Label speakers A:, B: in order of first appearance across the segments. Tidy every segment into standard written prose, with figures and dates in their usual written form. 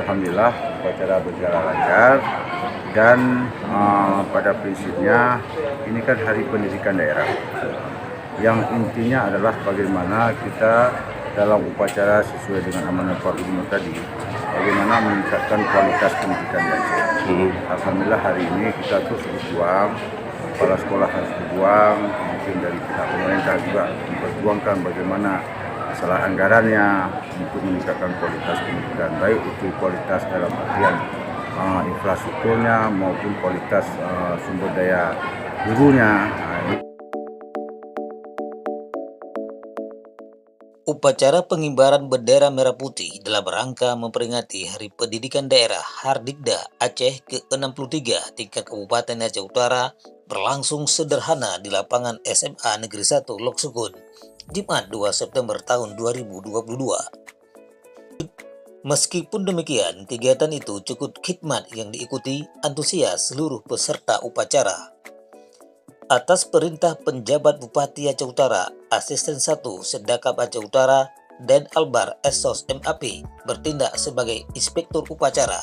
A: Alhamdulillah upacara berjalan lancar dan pada prinsipnya ini kan Hari Pendidikan Daerah yang intinya adalah bagaimana kita dalam upacara sesuai dengan amanat Pak Gubernur tadi, bagaimana meningkatkan kualitas pendidikan di Aceh. Alhamdulillah hari ini kita terus berjuang, kepala sekolah harus berjuang, mungkin dari pihak pemerintah juga memperjuangkan bagaimana masalah anggarannya untuk meningkatkan kualitas pendidikan, baik itu kualitas dalam artian infrastrukturnya maupun kualitas sumber daya gurunya.
B: Upacara pengibaran bendera merah putih dalam rangka memperingati Hari Pendidikan Daerah Hardikda Aceh ke-63 tingkat Kabupaten Aceh Utara berlangsung sederhana di lapangan SMA Negeri 1 Lok Sukun, Jumat 2 September tahun 2022. Meskipun demikian, kegiatan itu cukup khidmat yang diikuti antusias seluruh peserta upacara. Atas perintah penjabat Bupati Aceh Utara, Asisten 1 Sedakap Aceh Utara, Dan Albar Esos MAP bertindak sebagai inspektur upacara.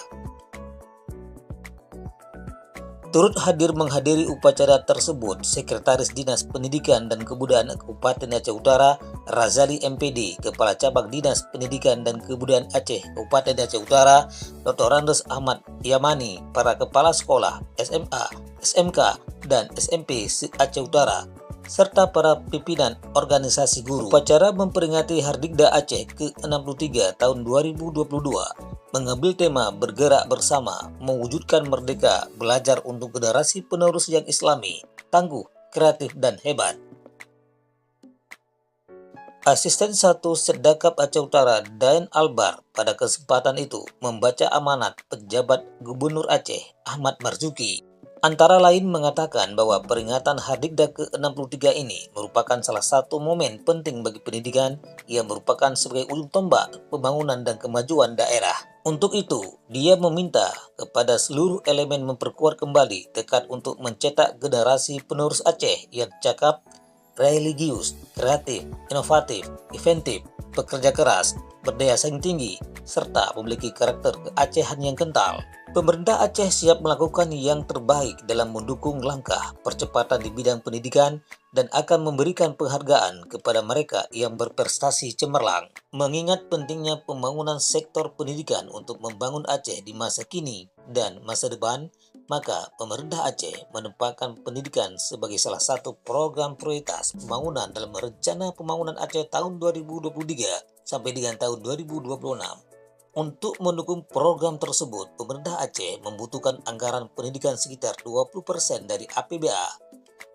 B: Turut hadir menghadiri upacara tersebut Sekretaris Dinas Pendidikan dan Kebudayaan Kabupaten Aceh Utara, Razali MPD, Kepala Cabang Dinas Pendidikan dan Kebudayaan Aceh Kabupaten Aceh Utara, Dr. Randes Ahmad Yamani, para kepala sekolah SMA, SMK, dan SMP se-Aceh Utara, serta para pimpinan organisasi guru. Upacara memperingati Hardikda Aceh ke-63 tahun 2022 mengambil tema bergerak bersama, mewujudkan merdeka, belajar untuk generasi penerus yang islami, tangguh, kreatif, dan hebat. Asisten 1 Sedakap Aceh Utara, Dain Albar, pada kesempatan itu membaca amanat penjabat Gubernur Aceh, Ahmad Marzuki. Antara lain mengatakan bahwa peringatan Hardikda ke-63 ini merupakan salah satu momen penting bagi pendidikan yang merupakan sebagai ujung tombak pembangunan dan kemajuan daerah. Untuk itu, dia meminta kepada seluruh elemen memperkuat kembali tekad untuk mencetak generasi penerus Aceh yang cakap, religius, kreatif, inovatif, inventif, pekerja keras, berdaya saing tinggi, serta memiliki karakter keacehan yang kental. Pemerintah Aceh siap melakukan yang terbaik dalam mendukung langkah percepatan di bidang pendidikan dan akan memberikan penghargaan kepada mereka yang berprestasi cemerlang. Mengingat pentingnya pembangunan sektor pendidikan untuk membangun Aceh di masa kini dan masa depan, maka pemerintah Aceh menempatkan pendidikan sebagai salah satu program prioritas pembangunan dalam rencana pembangunan Aceh tahun 2023 sampai dengan tahun 2026. Untuk mendukung program tersebut, pemerintah Aceh membutuhkan anggaran pendidikan sekitar 20% dari APBA.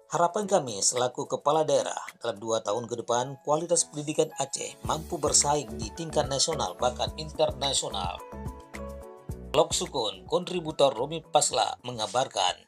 B: Harapan kami selaku kepala daerah dalam 2 tahun ke depan, kualitas pendidikan Aceh mampu bersaing di tingkat nasional bahkan internasional. Lok Sukun, kontributor Romi Pasla mengabarkan.